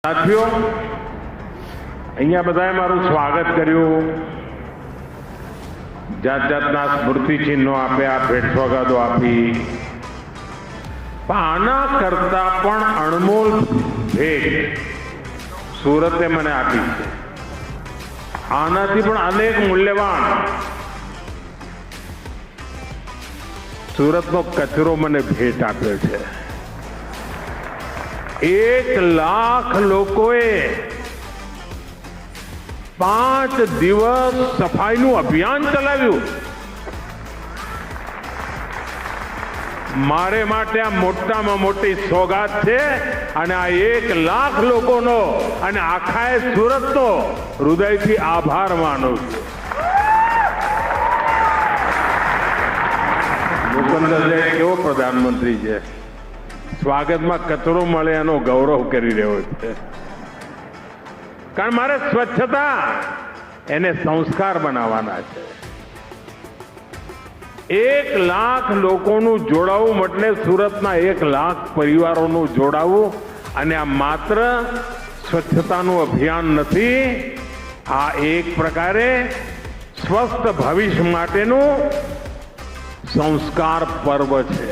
સાથીઓ, અહીંયા બધાએ મારું સ્વાગત કર્યું, જાત જાતના સ્મૃતિ ચિહ્નો આપ્યા, ભેટ સોગાદો આપી, પણ આના કરતા પણ અણમોલ ભેટ સુરતે મને આપી છે. આનાથી પણ અનેક મૂલ્યવાન સુરતનો કચરો મને ભેટ આપ્યો છે. 1 લાખ લોકોએ 5 દિવસ સફાઈનું અભિયાન ચલાવ્યું. મારે માટે આ મોટામાં મોટી સોગાત છે અને આ 1 લાખ લોકોનો અને આખા સુરતનો હૃદયથી આભાર માનું છું. મુકંદર કેવો પ્રધાનમંત્રી છે, સ્વાગતમાં કચરો મળે એનો ગૌરવ કરી રહ્યો છે. કારણ મારે સ્વચ્છતા એને સંસ્કાર બનાવવાના છે. 1 લાખ લોકોનું જોડાવું એટલે સુરતના 1 લાખ પરિવારોનું જોડાવું. અને આ માત્ર સ્વચ્છતાનું અભિયાન નથી, આ એક પ્રકારે સ્વસ્થ ભવિષ્ય માટેનું સંસ્કાર પર્વ છે.